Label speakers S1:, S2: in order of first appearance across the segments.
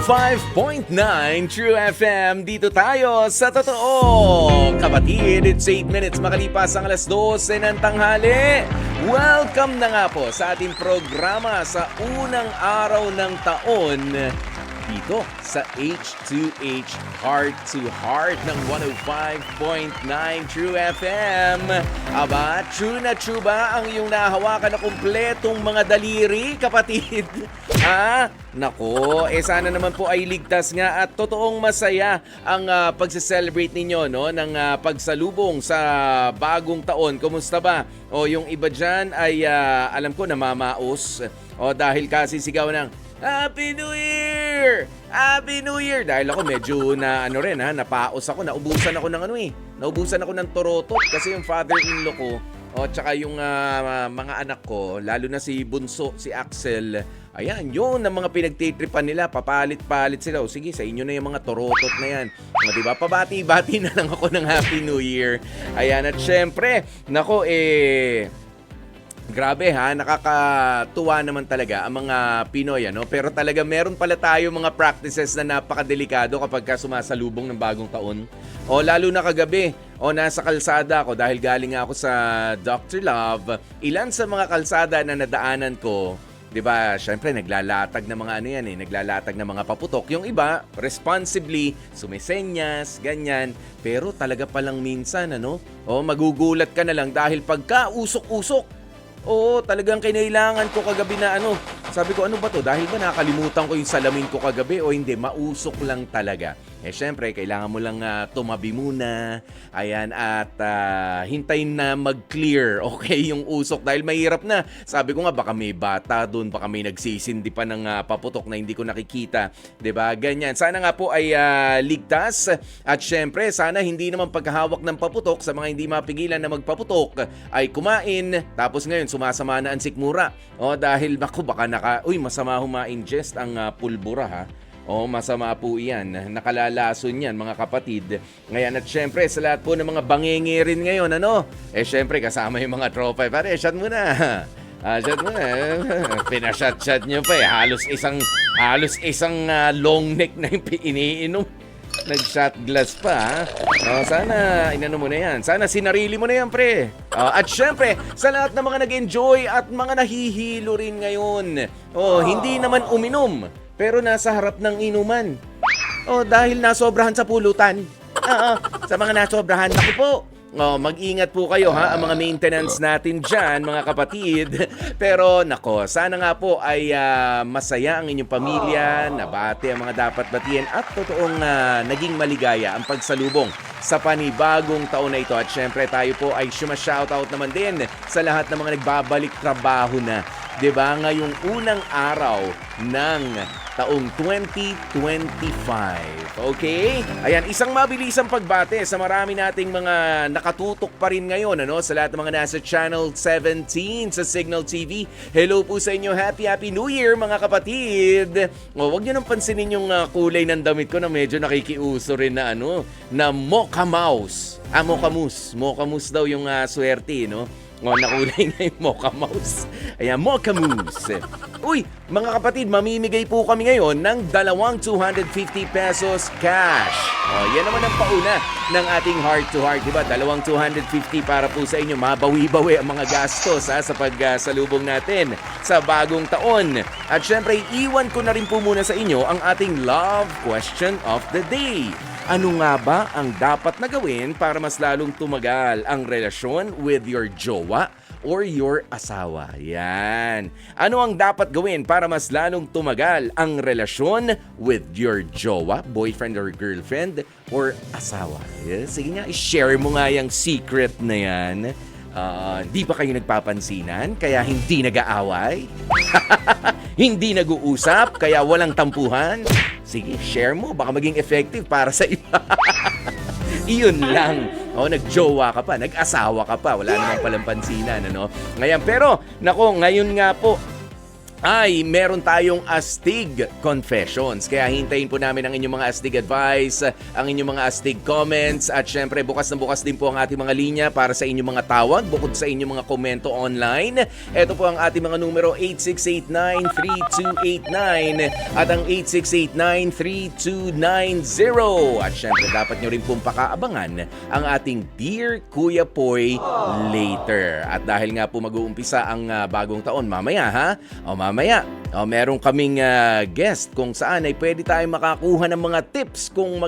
S1: 105.9 True FM. Dito tayo sa totoo. Kapatid, it's 8 minutes makalipas ang alas 12 ng tanghali. Welcome na nga po sa ating programa sa unang araw ng taon dito sa H2H Heart to Heart ng 105.9 True FM. Aba, true na true ba ang iyong nahawakan na kumpletong mga daliri, kapatid? Nako, sana naman po ay ligtas nga at totoong masaya ang pagse-celebrate ninyo ng pagsalubong sa bagong taon. Kumusta ba? O yung iba dyan ay alam ko namamaos. O dahil kasi sigaw ng Happy New Year! Happy New Year! Dahil ako medyo napaos ako, naubusan ako ng naubusan ako ng torotot kasi yung father-in-law ko tsaka yung mga anak ko, lalo na si Bunso, si Axel, ayan, yun ang mga pinagtitripan nila, papalit-palit sila. O sige, sa inyo na yung mga torotot na yan. Diba? Pabati-bati na lang ako ng Happy New Year. Ayan, at syempre, nako grabe nakakatuwa naman talaga ang mga Pinoy, Pero talaga meron pala tayo mga practices na napakadelikado kapag sumasalubong ng bagong taon. Lalo na kagabi, nasa kalsada ako dahil galing ako sa Dr. Love. Ilan sa mga kalsada na nadaanan ko, 'di ba? Syempre naglalatag ng mga naglalatag ng mga paputok. Yung iba, responsibly sumisenyas, ganyan. Pero talaga palang minsan, magugulat ka na lang dahil pagka usok-usok. Talagang kinailangan ko kagabi na sabi ko, ano ba to? Dahil ba nakalimutan ko yung salamin ko kagabi o hindi? Mausok lang talaga. Syempre, kailangan mo lang tumabi muna. Ayan, at hintayin na mag-clear, okay, yung usok. Dahil mahirap na. Sabi ko nga, baka may bata doon, baka may nagsisindi pa ng paputok na hindi ko nakikita. 'Di ba? Ganyan. Sana nga po ay ligtas. At syempre, sana hindi naman pagkahawak ng paputok sa mga hindi mapigilan na magpaputok ay kumain. Tapos ngayon, sumasama na ang sikmura. Dahil baka masama humaingest ang pulbura, ha? Masama po yan. Nakalalason yan, mga kapatid. Ngayon, at syempre, sa lahat po ng mga bangenge rin ngayon, syempre, kasama yung mga tropa. Pare, shot muna. Shot muna. Pinashot-shot nyo pa Halos isang long neck na yung iniinom. Nag-shot glass pa, sana inano mo na yan. Sana sinarili mo na yan, pre. At syempre, sa lahat ng mga nag-enjoy at mga nahihilo rin ngayon. Hindi naman uminom, pero nasa harap ng inuman. Dahil nasobrahan sa pulutan. Sa mga nasobrahan, naku po. Mag-ingat po kayo, ang mga maintenance natin dyan, mga kapatid. Pero nako, sana nga po ay masaya ang inyong pamilya, nabati ang mga dapat batiin at totoong naging maligaya ang pagsalubong sa panibagong taon na ito. At syempre tayo po ay shoutout naman din sa lahat ng mga nagbabalik trabaho na. 'Di ba? Ngayong unang araw ng taong 2025. Okay? Ayan, isang mabilisang pagbate sa marami nating mga nakatutok pa rin ngayon, sa lahat ng mga nasa Channel 17 sa Signal TV. Hello po sa inyo. Happy New Year, mga kapatid. Huwag niyo nang pansinin yung kulay ng damit ko na medyo nakikiuso rin na na Mocha Mouse. Mocha Moose. Mocha Moose daw yung swerte, nakulay na yung Mocha Mouse. Ayan, Mocha Moose. Uy, mga kapatid, mamimigay po kami ngayon ng 250 pesos cash. Yan naman ang pauna ng ating heart to heart, diba? 250 para po sa inyo. Mabawi-bawi ang mga gastos sa pagsalubong natin sa bagong taon. At syempre, iwan ko na rin po muna sa inyo ang ating love question of the day. Ano nga ba ang dapat na gawin para mas lalong tumagal ang relasyon with your jowa or your asawa? Yan. Ano ang dapat gawin para mas lalong tumagal ang relasyon with your jowa, boyfriend or girlfriend, or asawa? Sige nga, i-share mo nga yung secret na yan. Di ba kayo nagpapansinan kaya hindi nag-aaway? Hindi nag-uusap kaya walang tampuhan? Sige, share mo. Baka maging effective para sa iba. Iyon lang. Nagjowa ka pa, nag-asawa ka pa. Wala namang palang pansinan, Ngayon, pero, ngayon nga po, ay meron tayong Astig Confessions. Kaya hintayin po namin ang inyong mga Astig advice, ang inyong mga Astig comments, at syempre bukas na bukas din po ang ating mga linya para sa inyong mga tawag bukod sa inyong mga komento online. Ito po ang ating mga numero 8689-3289 at ang 8689-3290. At syempre dapat nyo rin pong pakaabangan ang ating Dear Kuya Poy later. At dahil nga po mag-uumpisa ang bagong taon mamaya ha, mamaya, meron kaming guest kung saan ay pwede tayong makakuha ng mga tips kung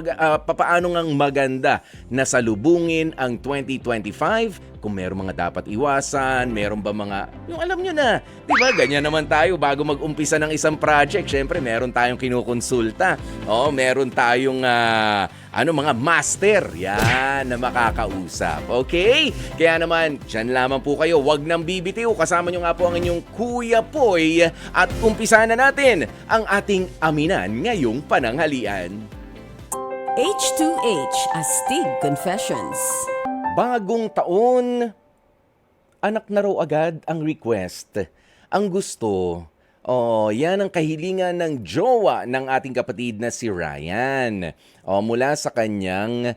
S1: papaano ngang maganda na salubungin ang 2025. Kung meron mga dapat iwasan, meron ba mga, yung alam nyo na, di ba, ganyan naman tayo bago mag-umpisa ng isang project. Syempre, meron tayong kinukonsulta. Meron tayong mga master, yan, na makakausap. Okay? Kaya naman, dyan lamang po kayo, wag nang bibitiw. Kasama nyo nga po ang inyong Kuya Poy at umpisa na natin ang ating aminan ngayong pananghalian.
S2: H2H Astig Confessions.
S1: Bagong taon, anak na raw agad ang request. Ang gusto, yan ang kahilingan ng jowa ng ating kapatid na si Ryan. Mula sa kanyang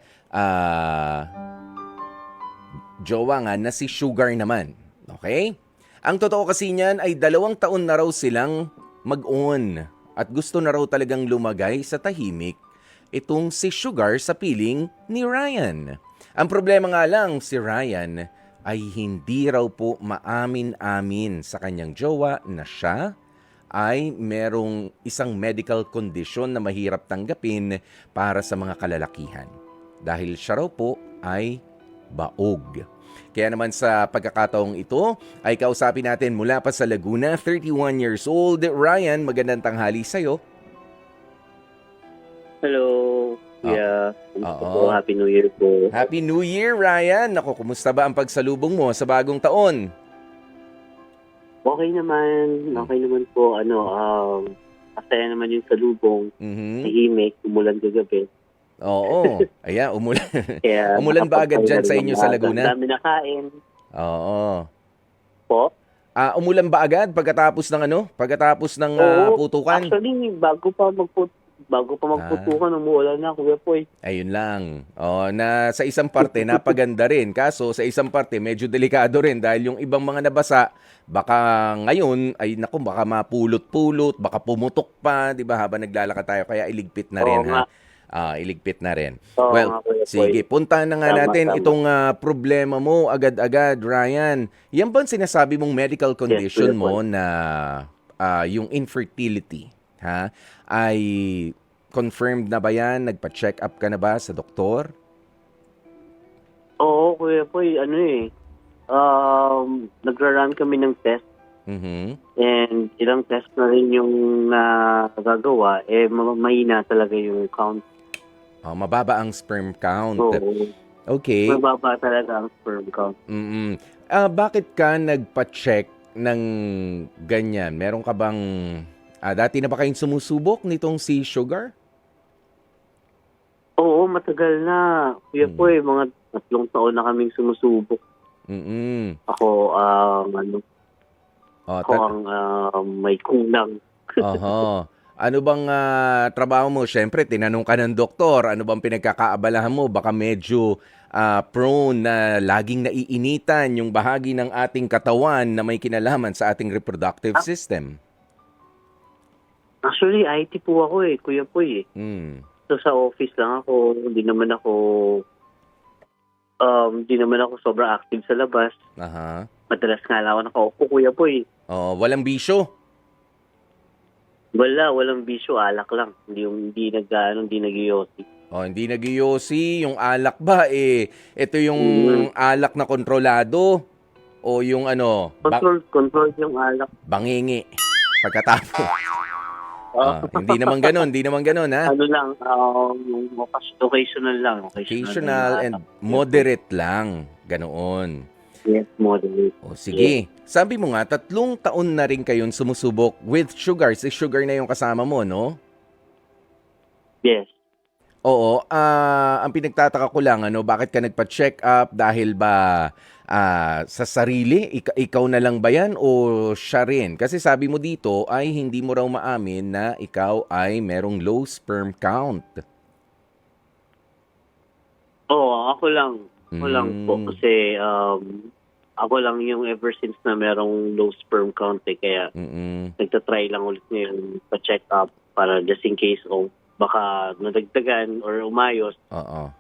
S1: jowa nga na si Sugar naman. Okay? Ang totoo kasi niyan ay 2 taon na raw silang mag-on at gusto na raw talagang lumagay sa tahimik itong si Sugar sa piling ni Ryan. Ang problema nga lang, si Ryan ay hindi raw po maamin-amin sa kanyang jowa na siya ay merong isang medical condition na mahirap tanggapin para sa mga kalalakihan. Dahil siya raw po ay baog. Kaya naman sa pagkakataong ito ay kausapin natin mula pa sa Laguna, 31 years old. Ryan, magandang tanghali sa'yo.
S3: Hello. Yeah. Po, Happy New Year po.
S1: Happy New Year, Ryan. Naku, kumusta ba ang pagsalubong mo sa bagong taon?
S3: Okay naman. Okay naman po. Masaya naman yung salubong. Tahimik. Umulan kagabi.
S1: Oo. Ayan, umulan.
S3: Kaya,
S1: umulan ba agad dyan sa inyo sa Laguna?
S3: Dami na kain.
S1: Oo.
S3: Po?
S1: Umulan ba agad pagkatapos ng Pagkatapos ng putukan?
S3: Actually, bago pa magputukan, umuulan na, Kuya Poy.
S1: Ayun lang. Na sa isang parte, napaganda rin. Kaso, sa isang parte, medyo delikado rin dahil yung ibang mga nabasa, baka ngayon, baka mapulot-pulot, baka pumutok pa, di ba, habang naglalakad tayo. Kaya iligpit na rin, ha? Iligpit na rin.
S3: Well,
S1: sige, puntahan na nga natin itong problema mo agad-agad, Ryan. Yan ba ang sinasabi mong medical condition mo na yung infertility? Ha? Ay confirmed na ba yan? Nagpa-check up ka na ba sa doktor?
S3: Oo, Kuya Poy, nagra-run kami ng test. And ilang test na rin yung nagagawa, mahina talaga yung count.
S1: Mababa ang sperm count.
S3: Oo.
S1: Okay.
S3: Mababa talaga ang sperm count.
S1: Bakit ka nagpa-check ng ganyan? Meron ka bang dati na ba kayong sumusubok nitong si Sugar?
S3: Oo, matagal na. Kuya Poy, mga 3 taon na kaming sumusubok. Ako, ang may kulang.
S1: Ano bang trabaho mo? Siyempre, tinanong ka ng doktor. Ano bang pinagkakaabalahan mo? Baka medyo prone na laging naiinitan yung bahagi ng ating katawan na may kinalaman sa ating reproductive system.
S3: Actually, IT po ako Kuya Poy So sa office lang ako, hindi naman ako sobrang active sa labas. Madalas nga lang ako nakaupo, Kuya Poy.
S1: Walang bisyo?
S3: Walang bisyo, alak lang. Hindi nag-yosi.
S1: Hindi nag-yosi, yung alak ba ito yung alak na kontrolado o yung
S3: Control yung alak.
S1: Bangingi pagkatapos. Hindi naman ganun, ha?
S3: Ano lang, occasional lang.
S1: Occasional and moderate lang. Ganoon.
S3: Yes, moderate.
S1: Sige. Yes. Sabi mo nga, 3 taon na rin kayong sumusubok with Sugar. Si Sugar na yung kasama mo, no?
S3: Yes.
S1: Oo. Ang pinagtataka ko lang, bakit ka nagpa-check up? Dahil ba sa sarili? Ikaw na lang ba yan o siya rin? Kasi sabi mo dito ay hindi mo raw maamin na ikaw ay merong low sperm count.
S3: Oo, ako lang. Ako lang po.
S1: Mm.
S3: Kasi ako lang yung ever since na merong low sperm count kaya
S1: Mm.
S3: nagtatry lang ulit ngayon pa-check up para just in case baka nadagdagan or umayos.
S1: Oo.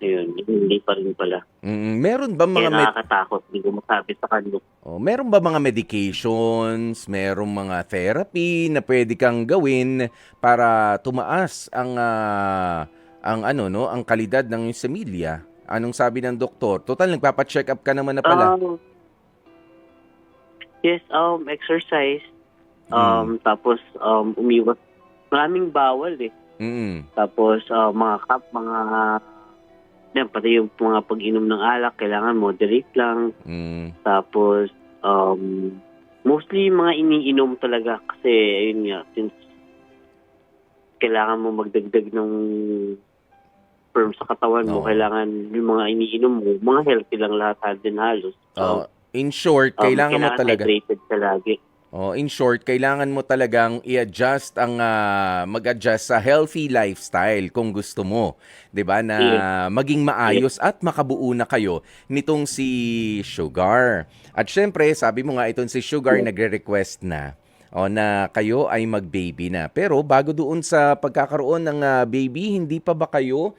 S3: Ayun, hindi pa rin pala.
S1: Meron ba
S3: Kaya
S1: mga
S3: nakakatakot, hindi ko masabi sa kanila.
S1: meron ba mga medications, merong mga therapy na pwede kang gawin para tumaas ang ano no, ang kalidad ng iyong semilya? Anong sabi ng doktor? Total nagpapa-check up ka naman na pala.
S3: Yes, exercise.
S1: Mm.
S3: Tapos umiwas. Maraming bawal eh.
S1: Mm.
S3: Tapos yan, pati yung mga pag-inom ng alak, kailangan moderate lang.
S1: Mm.
S3: Tapos mostly mga iniinom talaga kasi ayun nga, since kailangan mo magdagdag ng sperm sa katawan mo,
S1: Oo.
S3: kailangan yung mga iniinom mo, mga healthy lang lahat din halos.
S1: Oh, in short, kailangan mo talaga.
S3: Hydrated ka lagi.
S1: Oh, in short, kailangan mo talagang i-adjust mag-adjust sa healthy lifestyle kung gusto mo, 'di ba? Na maging maayos at makabuo na kayo nitong si Sugar. At syempre, sabi mo nga itong si Sugar nagre-request na na kayo ay mag-baby na. Pero bago doon sa pagkakaroon ng baby, hindi pa ba kayo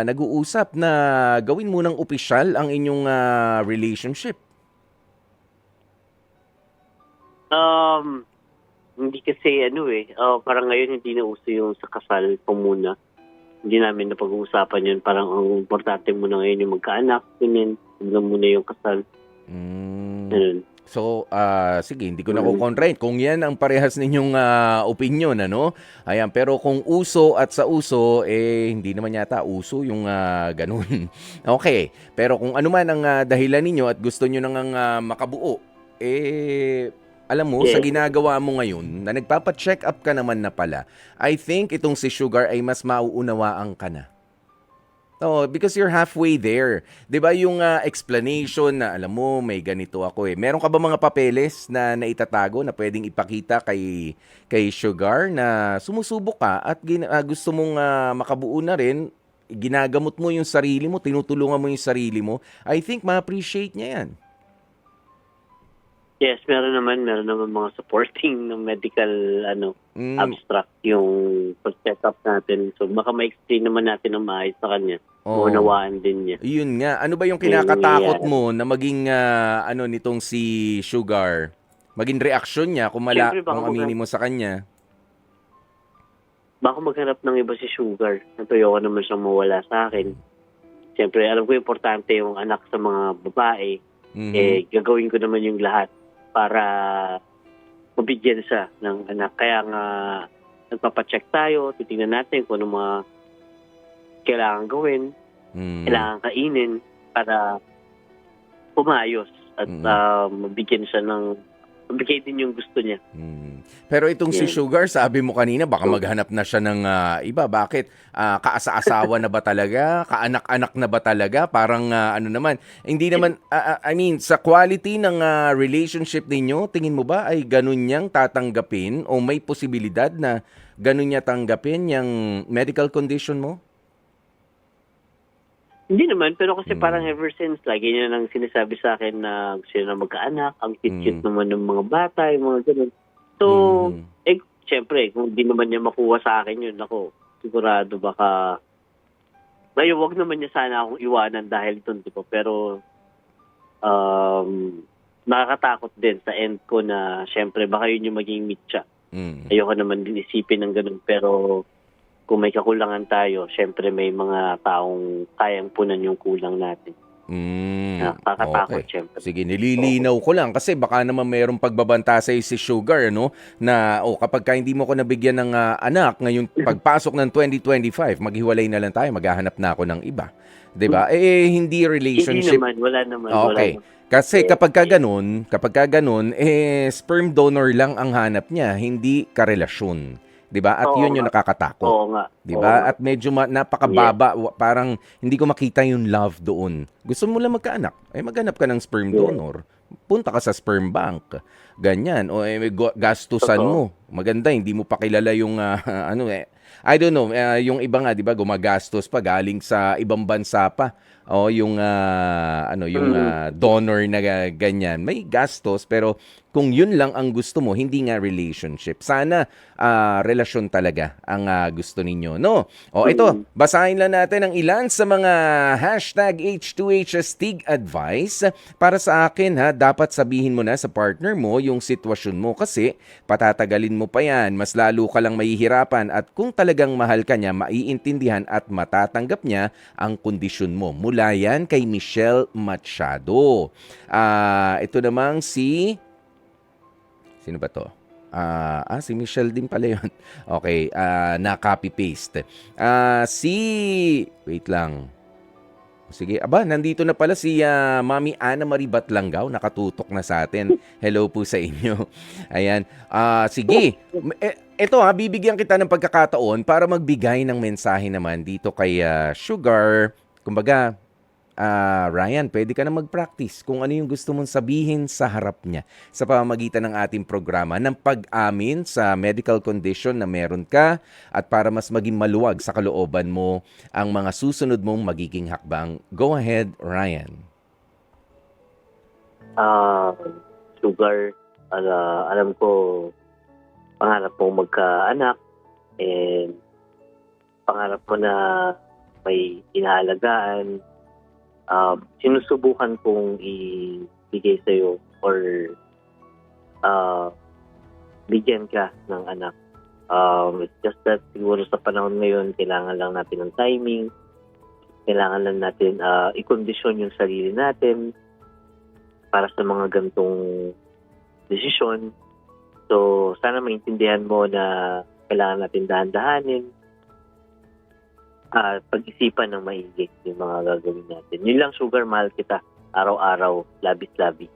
S1: nag-uusap na gawin munang opisyal ang inyong relationship?
S3: Hindi kasi parang ngayon hindi na uso yung sa kasal po muna. Hindi namin napag-uusapan yun. Parang ang importante muna ngayon yung magkaanak. Ganyan. Hindi muna yung kasal. Ganun.
S1: So, sige, hindi ko na kukontrain kung yan ang parehas ninyong opinion, ano? Ayan, pero kung uso at sa uso, hindi naman yata uso yung ganun. Okay, pero kung ano man ang dahilan ninyo at gusto nyo nang makabuo, alam mo, sa ginagawa mo ngayon, na nagpapa-check up ka naman na pala, I think itong si Sugar ay mas mauunawaan ka na. Oh, because you're halfway there. 'Di ba yung explanation na alam mo may ganito ako eh. Meron ka ba mga papeles na naitatago na pwedeng ipakita kay Sugar na sumusubok ka at gusto mong makabuo na rin, ginagamot mo yung sarili mo, tinutulungan mo yung sarili mo. I think ma-appreciate niya 'yan.
S3: Yes, meron naman mga supporting ng medical abstract yung pag-check up natin. So baka ma-explain naman natin ng maayos sa kanya. Maunawaan din niya.
S1: Yun nga. Ano ba yung kinakatakot mo na maging nitong si Sugar? Maging reaksyon niya kung aminin mo sa kanya?
S3: Baka maghanap ng iba si Sugar. Natuyo ko naman siyang mawala sa akin. Siyempre, alam ko importante yung anak sa mga babae. Gagawin ko naman yung lahat para mabigyan siya ng anak. Kaya nga, nagpapacheck tayo, titingnan natin kung ano mga kailangan gawin, kailangan kainin para pumayos at mabigyan siya mabigay din yung gusto niya.
S1: Pero itong si Sugar, sabi mo kanina, baka maghanap na siya ng iba. Bakit? Kaasa-asawa na ba talaga? Kaanak-anak na ba talaga? Parang hindi naman, I mean, sa quality ng relationship ninyo, tingin mo ba ay ganun niyang tatanggapin o may posibilidad na ganun niya tanggapin yung medical condition mo?
S3: Hindi naman, pero kasi parang ever since, lagi niya nang sinasabi sa akin na gusto niya na magkaanak, ang cute-cute naman ng mga bata, yung mga ganun. So, syempre, kung di naman niya makuha sa akin yun, ako, sigurado baka, ngayon, wag naman niya sana akong iwanan dahil doon, di ba? Pero, nakakatakot din sa end ko na, syempre, baka yun yung maging meet siya. Ayoko naman din isipin ng ganun, pero, kung may kakulangan tayo, syempre may mga taong kayang punan yung kulang natin. Nakakatakot, syempre.
S1: Sige, nililinaw ko lang kasi baka naman mayroong pagbabanta sa si Sugar, na kapag ka hindi mo ko nabigyan ng anak, ngayon pagpasok ng 2025, maghiwalay na lang tayo, maghahanap na ako ng iba. 'Di ba? Hindi relationship.
S3: Hindi naman, wala naman.
S1: Okay.
S3: Wala naman.
S1: Kasi kapag ka ganun, sperm donor lang ang hanap niya, hindi karelasyon. 'di ba? At
S3: Oo
S1: yun yung
S3: nga.
S1: nakakatakot.
S3: Oo nga.
S1: 'Di
S3: Oo
S1: ba?
S3: nga.
S1: At medyo napakababa, parang hindi ko makita yung love doon. Gusto mo lang magkaanak, maghanap ka ng sperm
S3: Yeah.
S1: donor. Punta ka sa sperm bank. Ganyan. O may gastusan
S3: Totoo.
S1: mo. Maganda, hindi mo pa kilala yung I don't know, yung iba nga 'di ba gumagastos pa galing sa ibang bansa pa. O yung donor na ganyan. May gastos pero kung yun lang ang gusto mo, hindi nga relationship. Sana relasyon talaga ang gusto ninyo, no? O ito, basahin lang natin ang ilan sa mga hashtag H2H Stig advice. Para sa akin dapat sabihin mo na sa partner mo yung sitwasyon mo kasi patatagalin mo pa yan, mas lalo ka lang mahihirapan at kung talagang mahal ka niya, maiintindihan at matatanggap niya ang kondisyon mo. Mula yan kay Michelle Machado. Ito namang sino ba to? Si Michelle din pala yun. Okay, na-copy-paste. Wait lang. Sige, nandito na pala si Mami Ana Marie Batlanggaw, nakatutok na sa atin. Hello po sa inyo. Ayan. Sige, ito bibigyan kita ng pagkakataon para magbigay ng mensahe naman dito kay Sugar. Kumbaga, Ryan, pwede ka na mag-practice kung ano yung gusto mong sabihin sa harap niya sa pamamagitan ng ating programa ng pag-amin sa medical condition na meron ka at para mas maging maluwag sa kalooban mo ang mga susunod mong magiging hakbang. Go ahead, Ryan.
S3: Sugar, alam ko, pangarap mo magkaanak and pangarap mo na may inaalagaan. Sinusubukan kong ibigay sa'yo or bigyan ka ng anak. It's just that siguro sa panahon ngayon, kailangan lang natin ng timing. Kailangan lang natin i-kondisyon yung sarili natin para sa mga gantong desisyon. So, sana maintindihan mo na kailangan natin dahan-dahanin. Pag-isipan ng maigi yung mga gagawin natin. Yun lang, Sugar, mahal kita. Araw-araw, labis-labi.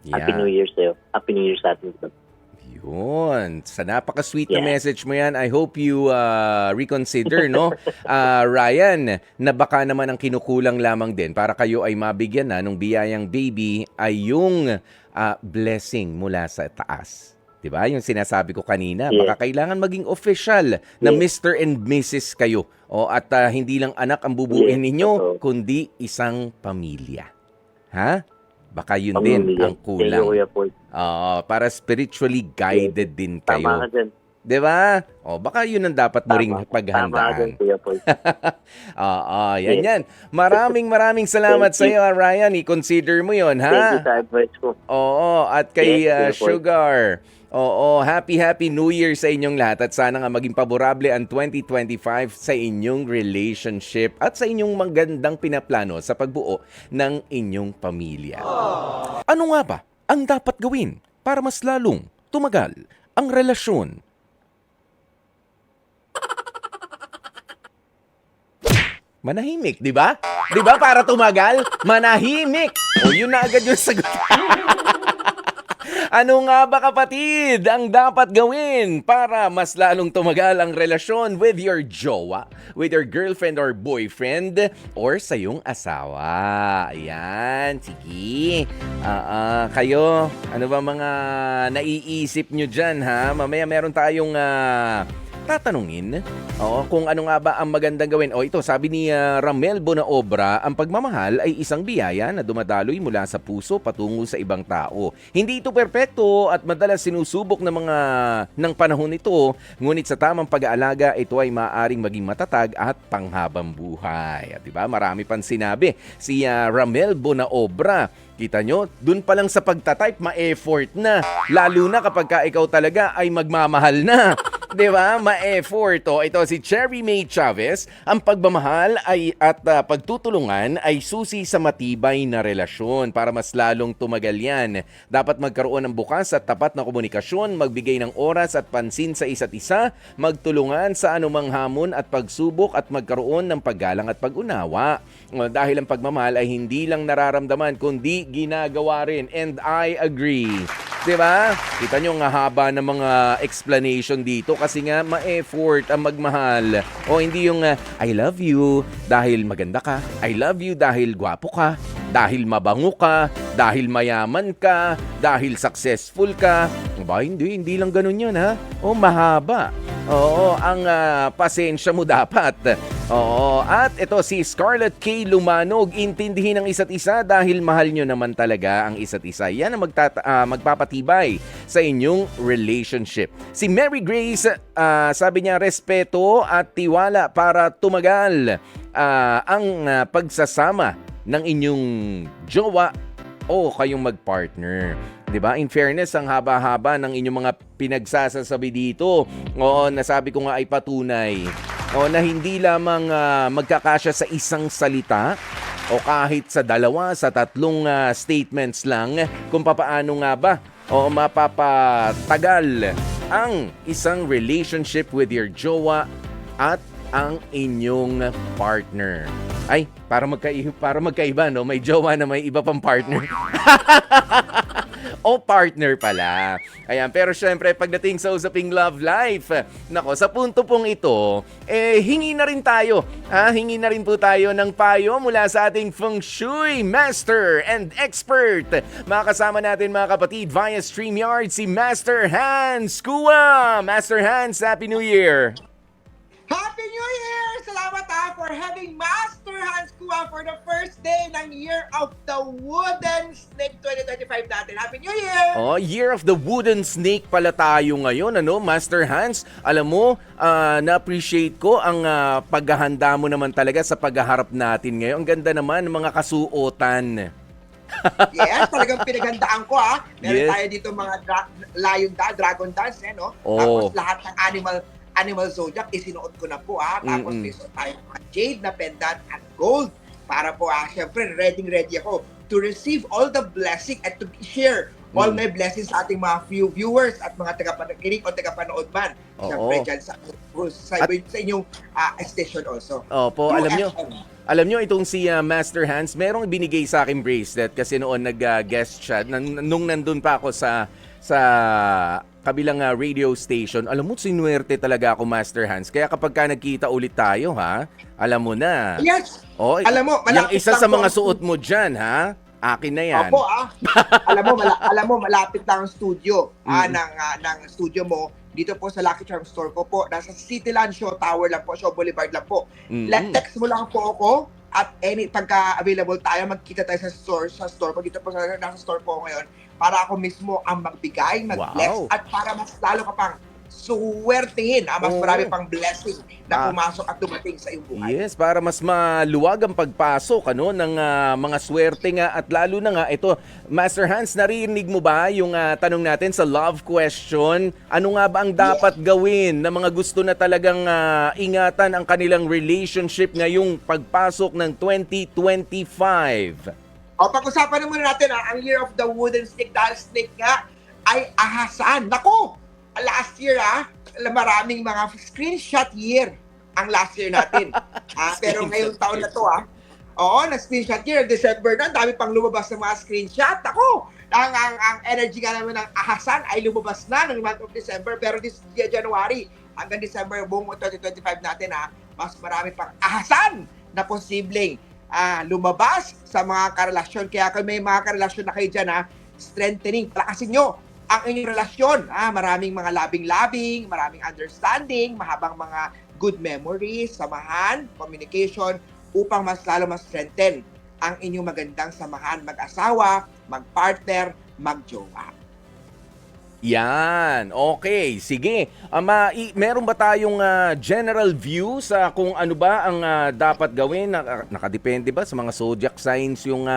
S1: Yeah.
S3: Happy New Year sa'yo. Happy New Year sa atin.
S1: Yun. Sa napaka-sweet na
S3: Yeah.
S1: message mo yan, I hope you reconsider, no? Ryan, na baka naman ang kinukulang lamang din para kayo ay mabigyan na nung biyayang baby ay yung blessing mula sa taas. Diba? Yung sinasabi ko kanina,
S3: Yeah.
S1: baka kailangan maging official na
S3: Yeah.
S1: Mr. and Mrs. kayo. At hindi lang anak ang bubuin
S3: Yeah.
S1: ninyo,
S3: Totoo.
S1: kundi isang pamilya. Ha? Baka yun din ang
S3: Thank you,
S1: kulang.
S3: Kuya Paul.
S1: Para spiritually guided din kayo.
S3: Tama ka dyan.
S1: 'Di ba? Baka 'yun ang dapat mo ring
S3: Tama ka dyan,
S1: paghandaan.
S3: Kuya Paul.
S1: Yan. Maraming salamat sa iyo, Ryan. I-consider mo 'yon,
S3: Thank you
S1: ha?
S3: sa advice mo.
S1: At kay
S3: Yes, Kuya Paul.
S1: Sugar. Happy New Year sa inyong lahat at sana nga maging paborable ang 2025 sa inyong relationship at sa inyong magandang pinaplano sa pagbuo ng inyong pamilya. Ano nga ba ang dapat gawin para mas lalong tumagal ang relasyon? Manahimik, di ba? Di ba para tumagal? Manahimik! Yun na agad yung sagot. Ano nga ba kapatid ang dapat gawin para mas lalong tumagal ang relasyon with your jowa, with your girlfriend or boyfriend, or sa iyong asawa? Ayan, sige. Kayo, ano ba mga naiisip nyo dyan, ha? Mamaya meron tayong tatanungin kung ano nga ba ang magandang gawin. Ito, sabi ni Ramel Bonaobra, ang pagmamahal ay isang biyaya na dumadaloy mula sa puso patungo sa ibang tao. Hindi ito perpekto at madalas sinusubok ng panahon ito, ngunit sa tamang pag-aalaga, ito ay maaaring maging matatag at panghabang buhay. At diba, marami pang sinabi si Ramel Bonaobra. Kita nyo, dun pa lang sa pagtatype, ma-effort na. Lalo na kapag ka ikaw talaga ay magmamahal na. Diba? Ma-effort. Ito si Cherry May Chavez, ang pagmamahal at pagtutulungan ay susi sa matibay na relasyon. Para mas lalong tumagal yan, dapat magkaroon ng bukas at tapat na komunikasyon, magbigay ng oras at pansin sa isa't isa, magtulungan sa anumang hamon at pagsubok at magkaroon ng paggalang at pag-unawa. Dahil ang pagmamahal ay hindi lang nararamdaman kundi ginagawa rin. And I agree. 'Di ba? Kita nyo ang haba ng mga explanation dito kasi nga ma-effort ang magmahal. O hindi yung I love you dahil maganda ka, I love you dahil gwapo ka, dahil mabango ka, dahil mayaman ka, dahil successful ka. Ba, hindi lang ganun yun ha. O mahaba. Oo, ang pasensya mo dapat. Oo, at ito si Scarlett K. Lumanog, intindihin ang isa't isa dahil mahal nyo naman talaga ang isa't isa. Yan ang magpapatibay sa inyong relationship. Si Mary Grace, sabi niya, respeto at tiwala para tumagal ang pagsasama ng inyong jowa o kayong magpartner. 'Di ba? In fairness, ang haba-haba ng inyong mga pinagsasabi dito. Oo, nasabi ko nga ay patunay. O na hindi lamang magkakasya sa isang salita o kahit sa dalawa, sa tatlong statements lang kung papaano nga ba o mapapatagal ang isang relationship with your jowa at ang inyong partner. Ay, para magkaiba, no? May jowa na may iba pang partner. O partner pala. Ayan, pero syempre pagdating sa usaping love life, nako, sa punto pong ito, hingi na rin tayo. Hingi na rin po tayo ng payo mula sa ating Feng Shui Master and Expert. Makakasama natin mga kapatid via StreamYard si Master Hans Kua. Master Hans, Happy New Year!
S4: Happy New Year! Salamat for having Master Hans Kua for the first day ng Year of the Wooden Snake 2025 natin. Happy New Year!
S1: Oh, Year of the Wooden Snake pala tayo ngayon, ano, Master Hans? Alam mo, na-appreciate ko ang paghahanda mo naman talaga sa paghaharap natin ngayon. Ang ganda naman ng mga kasuotan.
S4: Yes, talagang pinagandaan ko Meron
S1: Yes.
S4: tayo dito mga dragon dance, no?
S1: Oh.
S4: Tapos lahat ng animal zodiac, isinuot ko na po Tapos may suot tayo mga jade na pendant at gold. Para po syempre ready ako to receive all the blessing at to share all my blessings sa ating mga few viewers at mga tagapakinig o tagapanood man.
S1: Oo.
S4: Syempre dyan sa inyong station also.
S1: Opo,
S4: Through FM.
S1: alam nyo itong si Master Hans, merong binigay sa akin bracelet kasi noon nag-guest siya nung nandun pa ako sa kabilang radio station. Alam mo, sinuwerte talaga ako, Master Hans. Kaya kapag ka nagkita ulit tayo, alam mo na.
S4: Yes!
S1: Oh,
S4: Alam mo,
S1: yung
S4: malapit
S1: isa
S4: lang
S1: sa
S4: po
S1: mga
S4: ang
S1: suot mo dyan, akin na yan.
S4: Opo, alam mo, malapit lang ang studio ng studio mo. Dito po sa Lucky Charm Store ko po. Nasa Cityland Show Tower lang po, Show Boulevard lang po. Text mo lang po ako at pagka available tayo, magkita tayo sa store ko. Dito po nasa store po ngayon para ako mismo ang magbigay, mag-bless at para mas lalo ka pang suwertehin, mas marami pang blessing na pumasok at dumating sa iyong buhay.
S1: Yes, para mas maluwag ang pagpasok ng mga swerte nga at lalo na nga ito, Master Hans, narinig mo ba yung tanong natin sa love question? Ano nga ba ang dapat gawin ng mga gusto na talagang ingatan ang kanilang relationship ngayong pagpasok ng 2025?
S4: Pag-usapan naman natin ang Year of the Wooden Snake dahil snake nga ay ahasan. Naku! Last year maraming mga screenshot year ang last year natin. Pero ngayong taon na to na-screenshot year. December na, dami pang lumabas ng mga screenshot. Ako, ang energy nga naman ng ahasan ay lumabas na ng month of December. Pero this January hanggang December buong 2025 natin mas marami pang ahasan na posibleng lumabas sa mga karelasyon. Kaya kung may mga karelasyon na kayo dyan, strengthening, palakasin nyo ang inyong relasyon. Maraming mga labing-labing, maraming understanding, mahabang mga good memories, samahan, communication, upang mas lalo mas strengthen ang inyong magandang samahan, mag-asawa, mag-partner, mag-jowa.
S1: Yan. Okay. Sige. Meron ba tayong general view sa kung ano ba ang dapat gawin? Nakadepende ba sa mga zodiac signs yung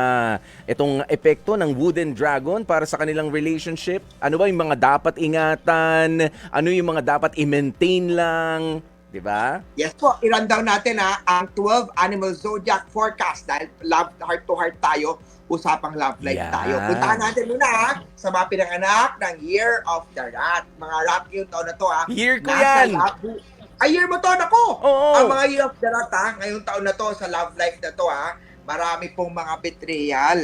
S1: itong epekto ng wooden dragon para sa kanilang relationship? Ano ba yung mga dapat ingatan? Ano yung mga dapat i-maintain lang? Diba?
S4: Yes po. I-rundown natin ang 12 animal zodiac forecast dahil love heart to heart tayo. Usapang love life tayo. Puntahan natin muna sa mga pinanganak ng Year of the Rat. Mga rat yung taon na to
S1: Year ko yan!
S4: Year mo to, nako!
S1: Oo.
S4: Ang mga Year of the Rat ngayong taon na to, sa love life na to marami pong mga betrayal.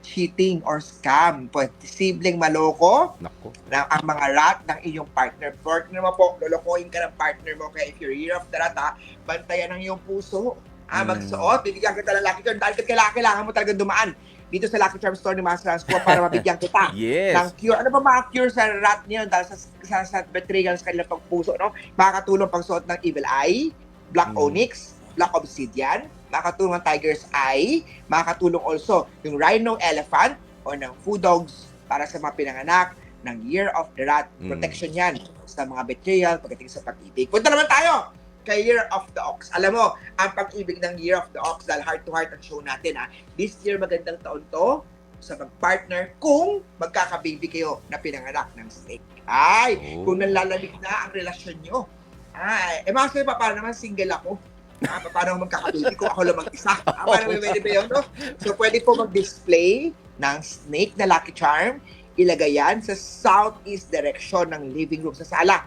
S4: cheating or scam. Posibleng maloko
S1: Nako.
S4: na ang mga rat ng iyong partner. Partner mo po, lolokohin ka ng partner mo. Kaya if you're year of the rat, bantayan ang iyong puso. Magsuot, bibigyan kita ng Lucky Charm. Dahil kailangan mo talagang dumaan dito sa Lucky Charm store ni Master Hans para mabigyan kita
S1: Yes.
S4: ng cure. Ano ba mga cure sa rat niyo dahil sa betrayal sa kanilang pagpuso, no? Makakatulong pagsuot ng Evil Eye, Black Onyx, Black Obsidian, makakatulong ang Tiger's Eye, makakatulong also yung Rhino Elephant o ng Food Dogs para sa mga pinanganak ng Year of the Rat. Protection yan sa mga betrayal pagdating sa pag-ibig. Punta naman tayo kay Year of the Ox. Alam mo, ang pag-ibig ng Year of the Ox, dahil heart-to-heart ang show natin, this year magandang taon to sa mag-partner kung magkakababy kayo na pinanganak ng snake. Kung nalalamig na ang relasyon nyo. Master, paano naman single ako? Paano magkakababy ko? Ako lang mag-isa. Paano may pwede ba yun, no? So, pwede po mag-display ng snake na Lucky Charm. Ilagay yan sa southeast direction ng living room sa sala.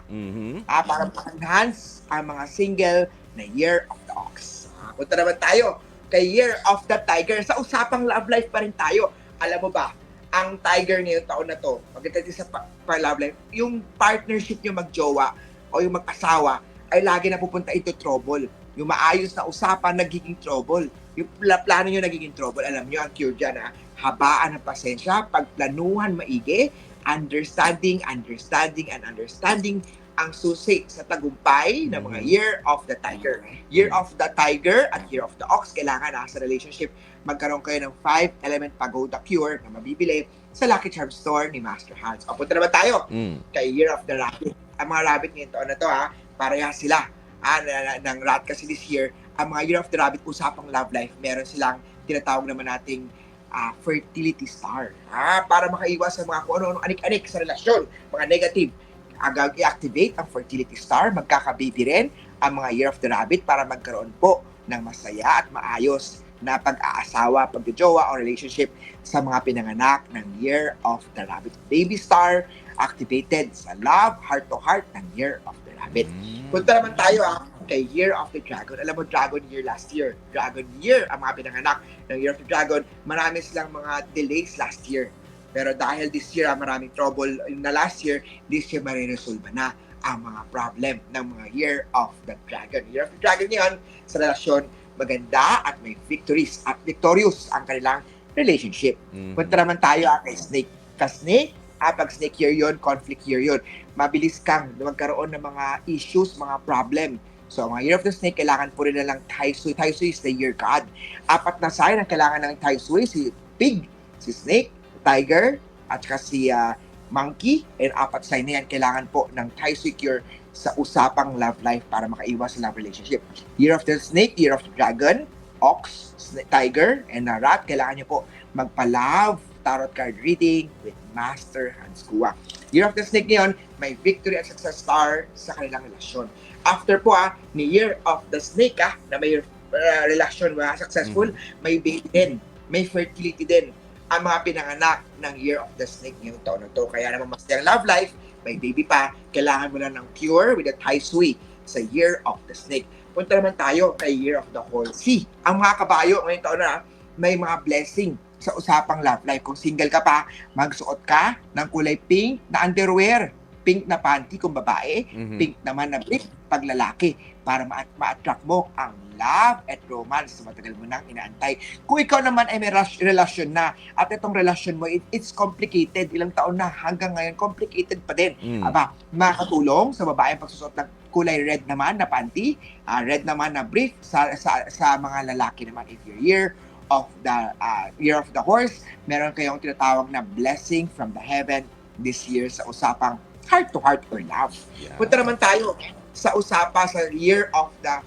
S4: Para ma-enhance ang mga single na Year of the Ox. Punta naman tayo kay Year of the Tiger. Sa usapang love life pa rin tayo. Alam mo ba, ang Tiger ngayong taon na to, pagdating sa love life, yung partnership nyo magjowa o yung mag-asawa ay lagi na pupunta into trouble. Yung maayos na usapan, nagiging trouble. Yung plano nyo nagiging trouble. Alam nyo, ang cure dyan, habaan ng pasensya, pagplanuhan maigi, understanding ang susi sa tagumpay ng mga Year of the Tiger. Year of the Tiger at Year of the Ox, kailangan sa relationship magkaroon kayo ng 5-element pagoda cure na mabibili sa Lucky Charm store ni Master Hans. O, punta naman tayo kay Year of the Rabbit. Ang mga rabbit ngayon taon na to, parehas sila ng rat kasi this year. Ang mga Year of the Rabbit, usapang love life, meron silang tinatawag naman nating fertility star. Para makaiwas sa mga kung ano-ano anik-anik sa relasyon, mga negative. I-activate ang fertility star, magkaka-baby rin ang mga Year of the Rabbit para magkaroon po ng masaya at maayos na pag-aasawa, pagjojowa o relationship sa mga pinanganak ng Year of the Rabbit. Baby star activated sa love, heart-to-heart ng Year of the Rabbit. Punta naman tayo kay Year of the Dragon. Alam mo, Dragon Year last year. Dragon Year ang mga pinanganak ng Year of the Dragon. Marami silang mga delays last year. Pero dahil this year maraming trouble na last year, this year mariresolve na ang mga problem ng mga Year of the Dragon. Year of the Dragon yan sa relasyon, maganda at may victories at victorious ang kanilang relationship. Punta naman tayo kay Snake. Ka-Snake, pag Snake year yun, conflict year yun. Mabilis kang magkaroon ng mga issues, mga problem. So, mga Year of the Snake, kailangan po rin na lang Tai Sui. Tai Sui is the year god. 4 na sign ang kailangan ng Tai Sui, si Pig, si Snake, Tiger, at saka si Monkey. And 4 sign na yan, kailangan po ng Tai Sui cure sa usapang love life para makaiwas sa love relationship. Year of the Snake, Year of the Dragon, Ox, Tiger, and Rat, kailangan nyo po magpa-love tarot card reading with Master Hans Kua. Year of the Snake ngayon, may victory at success star sa kanilang relasyon. After po ni Year of the Snake na may relasyon successful, may baby din, may fertility din ang mga pinanganak ng Year of the Snake ngayong taon na to. Kaya naman masayang love life, may baby pa, kailangan mo lang ng cure with a Tai Sui sa Year of the Snake. Punta naman tayo kay Year of the Horsey. Ang mga kabayo ngayong taon na, may mga blessing sa usapang love life. Kung single ka pa, magsuot ka ng kulay pink na underwear, pink na panty kung babae, pink naman na brief pag lalaki, para ma-attract mo ang love at romance na matagal mo nang inaantay. Kung ikaw naman ay may relasyon na, at itong relasyon mo, it's complicated, ilang taon na, hanggang ngayon, complicated pa din. Makakatulong sa babae ang pagsusot ng kulay red naman na panty, red naman na brief, sa mga lalaki naman, if you're Year of the Horse, meron kayong tinatawag na blessing from the heaven this year sa usapang heart-to-heart or love. Punta naman tayo sa usapa sa Year of the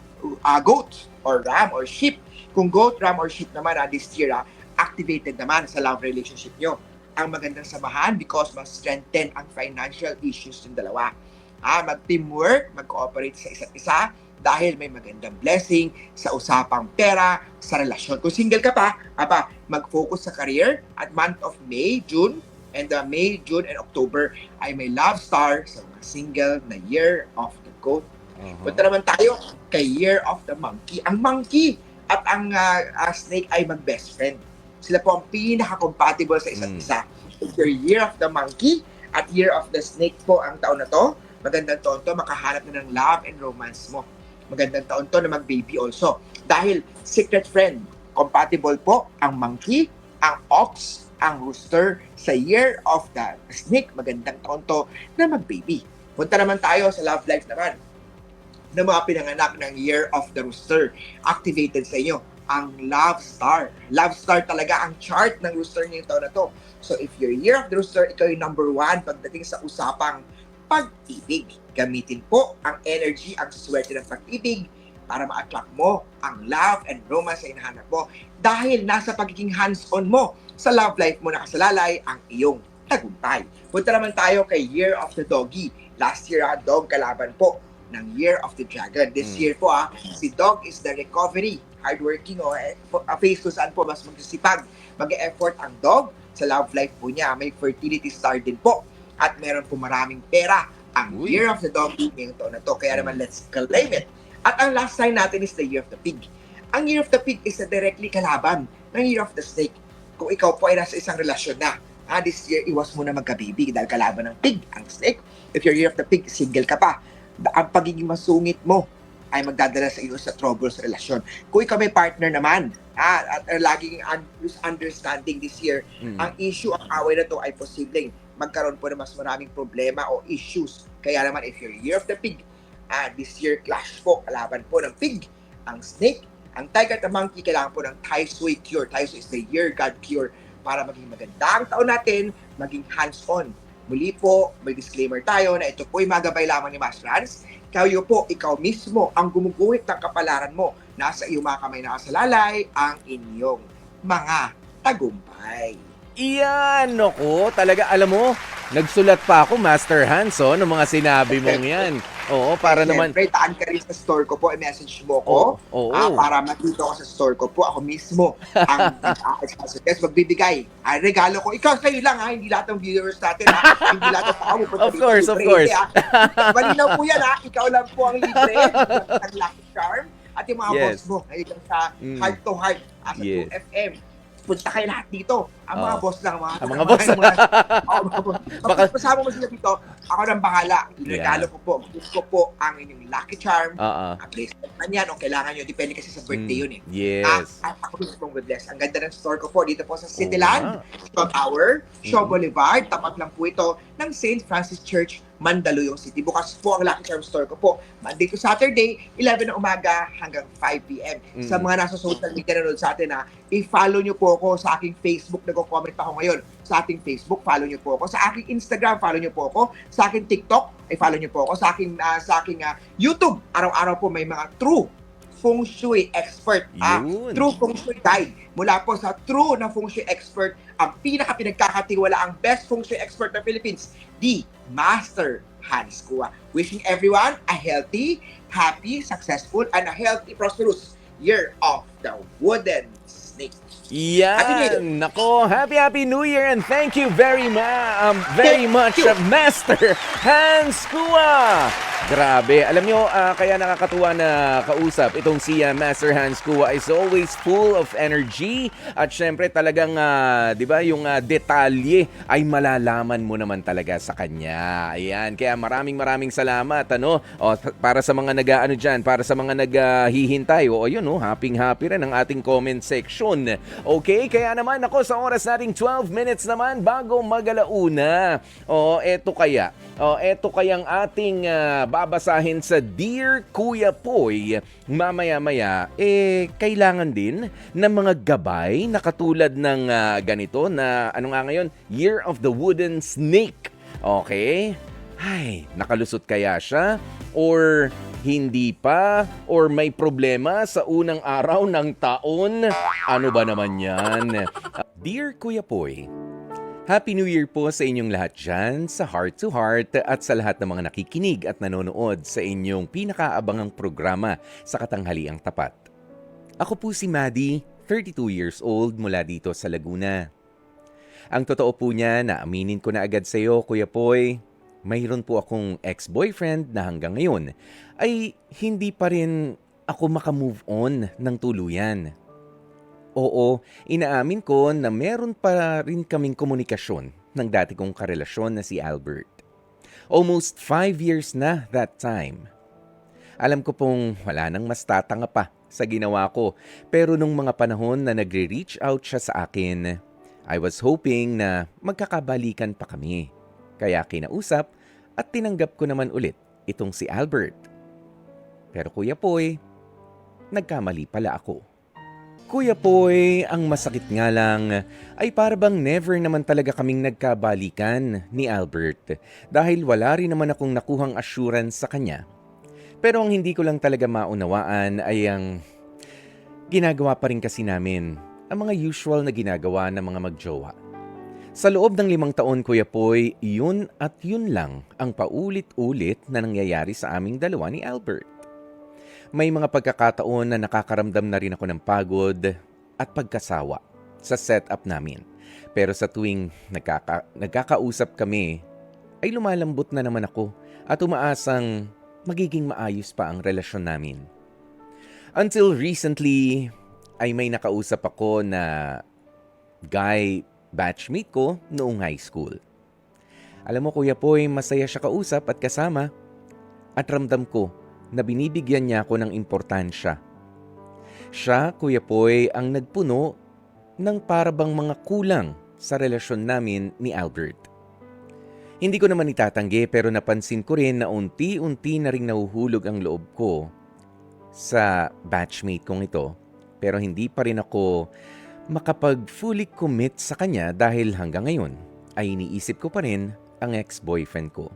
S4: Goat or Ram or Sheep. Kung Goat, Ram or Sheep naman this year, activated naman sa love relationship nyo. Ang magandang samahan because mas strengthen ang financial issues ng dalawa. Mag-teamwork, mag-cooperate sa isa't isa dahil may magandang blessing sa usapang pera sa relasyon. Kung single ka pa, mag-focus sa career at month of May, June, and May, June, and October ay may love star sa mga single na Year of the Goat. Punta naman tayo kay Year of the Monkey. Ang monkey at ang snake ay mag-best friend. Sila po ang pinaka-compatible sa isa't isa. If your year of the monkey at year of the snake po ang taon na to, magandang taon to, makahanap na ng love and romance mo. Magandang taon to na mag-baby also. Dahil secret friend, compatible po ang monkey, ang ox, ang rooster sa year of the snake. Magandang taon to na mag-baby. Punta naman tayo sa love life naman ng mga pinanganak ng year of the rooster. Activated sa inyo ang love star. Love star talaga ang chart ng rooster ngayong taon na to. So if your year of the rooster, ikaw yung number 1 pagdating sa usapang pag-ibig. Gamitin po ang energy, ang swerte ng pag-ibig para ma-attract mo ang love and romance sa hinahanap mo. Dahil nasa pagiging hands-on mo sa love life mo nakasalalay ang iyong tagumpay. Punta naman tayo kay year of the doggy. Last year, dog kalaban po ng year of the dragon. This year po, si dog is the recovery. Hardworking, face kung saan po mas magsisipag, mag-e-effort ang dog sa love life po niya. May fertility star din po. At meron po maraming pera ang year of the doggy ngayong taon na to. Kaya naman, let's claim it. At ang last sign natin is the year of the pig. Ang year of the pig is directly kalaban ng year of the snake. Kung ikaw po ay nasa isang relasyon na, this year, iwas mo na magka-baby dahil kalaban ng pig, ang snake. If your year of the pig, single ka pa, ang pagiging masungit mo ay magdadala sa iyo sa trouble sa relasyon. Kung ikaw may partner naman, at laging understanding this year, ang issue, ang away na to ay posibleng magkaroon po ng mas maraming problema o issues. Kaya naman, if your year of the pig, this year clash po, kalaban po ng pig, ang snake, ang tiger at ang monkey, kailangan po ng Tai Sui cure. Tai Sui is the year God cure para maging maganda ang taon natin, maging hands-on. Muli po, may disclaimer tayo na ito po ay magabay lamang ni Master Hans. Kayo po, ikaw mismo ang gumuguhit ng kapalaran mo. Nasa iyong mga kamay nakasalalay ang inyong mga tagumpay.
S1: Iyan, nako, talaga, alam mo, nagsulat pa ako, Master Hans, ng mga sinabi mong yan. Oo, para naman...
S4: Siyempre, taan ka rin sa store ko po, i-message mo ko. Para makita ko sa store ko po, ako mismo ang yes, magbibigay. Regalo ko, ikaw sa'yo lang, hindi lahat ng viewers natin, hindi lahat ng tao.
S1: Of course.
S4: Malinaw po yan, ikaw lang po ang libre, ang Lucky Charm, at yung mga boss mo, ngayon sa Heart to Heart, sa 2FM. Punta kayo lahat dito. Ang mga boss lang.
S1: Mga boss.
S4: Baka pasama mo sila dito, ako nang bahala. Regalo ko po. Gusto ko po ang inyong Lucky Charm. Bracelet man yan o kailangan nyo. Depende kasi sa birthday yun eh.
S1: Yes.
S4: Ako gusto mong bless. Ang ganda ng store ko po dito po sa Cityland, Shaw Tower, Shaw Boulevard. Tapat lang po ito ng St. Francis Church, Mandaluyong City. Bukas po ang Lucky Charm store ko po. Monday to Saturday, 11 ng umaga hanggang 5 p.m. Sa mga nasa social media nanonood sa atin, i-follow nyo po ako sa aking Facebook. Nagko-comment ako ngayon sa aking Facebook. Follow nyo po ako. Sa aking Instagram, follow nyo po ako. Sa aking TikTok, follow nyo po ako. Sa aking YouTube, araw-araw po may mga true Feng Shui expert. True Feng Shui guide. Mula po sa true na Feng Shui expert, ang pinaka-pinagkakatiwala, ang best Feng Shui expert ng Philippines, the Master Hans Kua. Wishing everyone a healthy, happy, successful, and a healthy, prosperous year of the wooden snake.
S1: Yan! Nako, happy New Year and thank you very much, Master Hans Kua! Grabe. Alam nyo, kaya nakakatuwa na kausap itong si Master Hans Kua is always full of energy at syempre talagang, di ba, yung detalye ay malalaman mo naman talaga sa kanya. Ayan, kaya maraming salamat, para sa mga para sa mga naghihintay. Yun, happy rin ang ating comment section. Okay, kaya naman ako sa oras nating 12 minutes naman bago magalauna. Eto kayang ating babasahin sa Dear Kuya Poy, mamaya-maya, kailangan din ng mga gabay na katulad ng ganito na, ngayon, Year of the Wooden Snake. Okay? Ay, nakalusot kaya siya? Or hindi pa? Or may problema sa unang araw ng taon? Ano ba naman yan? Dear Kuya Poy, Happy New Year po sa inyong lahat dyan, sa Heart to Heart at sa lahat ng mga nakikinig at nanonood sa inyong pinakaabangang programa sa Katanghaliang Tapat. Ako po si Maddie, 32 years old mula dito sa Laguna. Ang totoo po niya na aminin ko na agad sa iyo, Kuya Poy, mayroon po akong ex-boyfriend na hanggang ngayon ay hindi pa rin ako makamove on ng tuluyan. Oo, inaamin ko na meron pa rin kaming komunikasyon ng dati kong karelasyon na si Albert. Almost 5 years na that time. Alam ko pong wala nang mas tatanga pa sa ginawa ko, pero nung mga panahon na nagre-reach out siya sa akin, I was hoping na magkakabalikan pa kami. Kaya kinausap at tinanggap ko naman ulit itong si Albert. Pero Kuya Poy, nagkamali pala ako. Kuya Poy, ang masakit nga lang ay parabang never naman talaga kaming nagkabalikan ni Albert dahil wala rin naman akong nakuhang assurance sa kanya. Pero ang hindi ko lang talaga maunawaan ay ang ginagawa pa rin kasi namin, ang mga usual na ginagawa ng mga magjowa. Sa loob ng 5 taon, Kuya Poy, yun at yun lang ang paulit-ulit na nangyayari sa aming dalawa ni Albert. May mga pagkakataon na nakakaramdam na rin ako ng pagod at pagkasawa sa setup namin. Pero sa tuwing nagkakausap kami, ay lumalambot na naman ako at umaasang magiging maayos pa ang relasyon namin. Until recently, ay may nakausap ako na guy batchmate ko noong high school. Alam mo Kuya Poy, masaya siya kausap at kasama at ramdam ko na binibigyan niya ako ng importansya. Siya, Kuya Poy, ang nagpuno ng parabang mga kulang sa relasyon namin ni Albert. Hindi ko naman itatanggi pero napansin ko rin na unti-unti na rin nahuhulog ang loob ko sa batchmate kong ito. Pero hindi pa rin ako makapag-fully commit sa kanya dahil hanggang ngayon ay iniisip ko pa rin ang ex-boyfriend ko.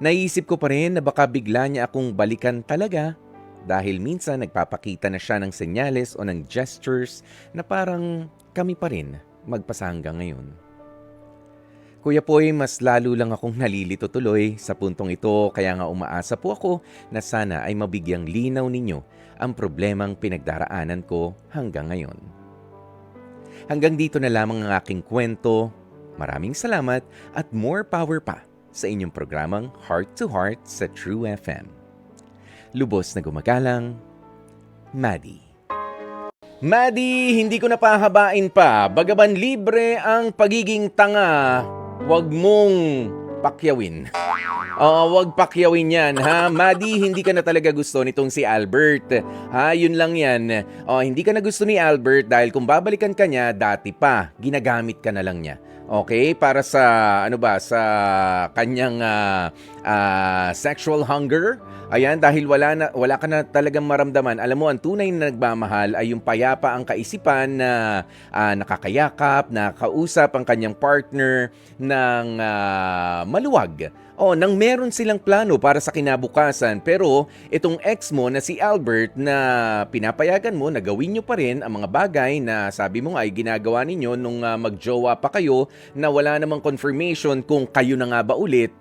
S1: Naisip ko pa rin na baka bigla niya akong balikan talaga dahil minsan nagpapakita na siya ng senyales o ng gestures na parang kami pa rin magpasa hanggang ngayon. Kuya Poy, mas lalo lang akong nalilito tuloy sa puntong ito kaya nga umaasa po ako na sana ay mabigyang linaw ninyo ang problemang pinagdaraanan ko hanggang ngayon. Hanggang dito na lamang ang aking kwento. Maraming salamat at more power pa sa inyong programang Heart to Heart sa True FM. Lubos na gumagalang, Maddie. Maddie, hindi ko napahabain pa. Bagaman libre ang pagiging tanga, wag mong pakyawin. Wag pakyawin yan, ha? Maddie, hindi ka na talaga gusto nitong si Albert. Ha, yun lang yan. Hindi ka na gusto ni Albert dahil kung babalikan ka niya, dati pa, ginagamit ka na lang niya. Okay, para sa sa kanyang sexual hunger. Ayan, dahil wala ka na talagang maramdaman. Alam mo, ang tunay na nagmamahal ay yung payapa ang kaisipan na nakakayakap, nakausap ang kanyang partner ng maluwag. Nang meron silang plano para sa kinabukasan. Pero itong ex mo na si Albert na pinapayagan mo na gawin nyo pa rin ang mga bagay na sabi mo nga ay ginagawa ninyo nung magjowa pa kayo na wala namang confirmation kung kayo na nga ba ulit,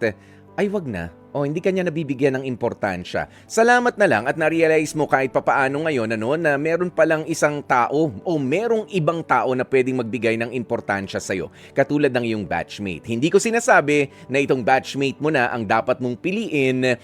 S1: ay wag na. Hindi ka niya nabibigyan ng importansya. Salamat na lang at na-realize mo kahit papaano ngayon na meron palang isang tao o merong ibang tao na pwedeng magbigay ng importansya sa'yo. Katulad ng iyong batchmate. Hindi ko sinasabi na itong batchmate mo na ang dapat mong piliin.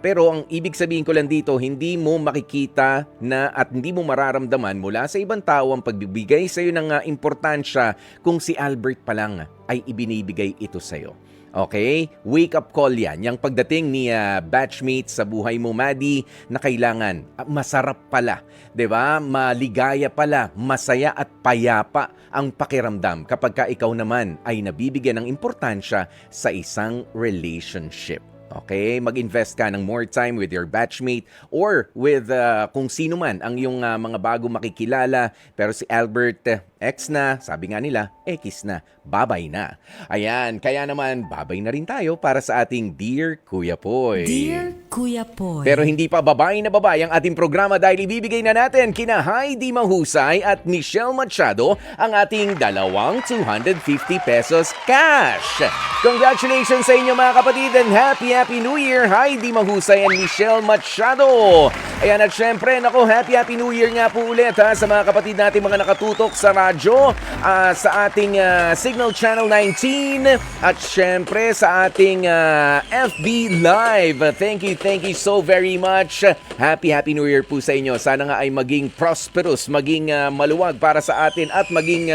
S1: Pero ang ibig sabihin ko lang dito, hindi mo makikita na at hindi mo mararamdaman mula sa ibang tao ang pagbibigay sa'yo ng importansya kung si Albert pa lang ay ibinibigay ito sa'yo. Okay? Wake up call yan. Yung pagdating ni batchmate sa buhay mo, Maddie, na kailangan masarap pala. 'Di ba? Maligaya pala, masaya at payapa ang pakiramdam kapag ka ikaw naman ay nabibigyan ng importansya sa isang relationship. Okay? Mag-invest ka ng more time with your batchmate or with kung sino man ang iyong mga bago makikilala. Pero si Albert, ex na, sabi nga nila, X na, babay na. Ayan, kaya naman, babay na rin tayo para sa ating Dear Kuya Poy.
S2: Dear Kuya Poy.
S1: Pero hindi pa babay na babay ang ating programa dahil ibibigay na natin kina Heidi Mahusay at Michelle Machado ang ating 250 pesos cash. Congratulations sa inyo mga kapatid and happy Happy New Year! Hi, Di Mahusay and Michelle Machado. Ayan, at syempre, Happy New Year nga po ulit sa mga kapatid natin mga nakatutok sa radyo, sa ating Signal Channel 19, at syempre sa ating FB Live. Thank you so very much. Happy New Year po sa inyo. Sana nga ay maging prosperous, maging maluwag para sa atin at maging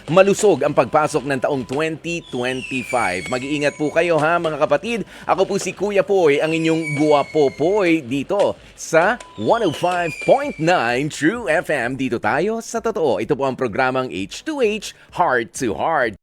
S1: malusog ang pagpasok ng taong 2025. Mag-iingat po kayo ha mga kapatid. Ako po si Kuya Poy, ang inyong guwapopoy dito sa 105.9 True FM. Dito tayo sa totoo. Ito po ang programang H2H, Heart to Heart.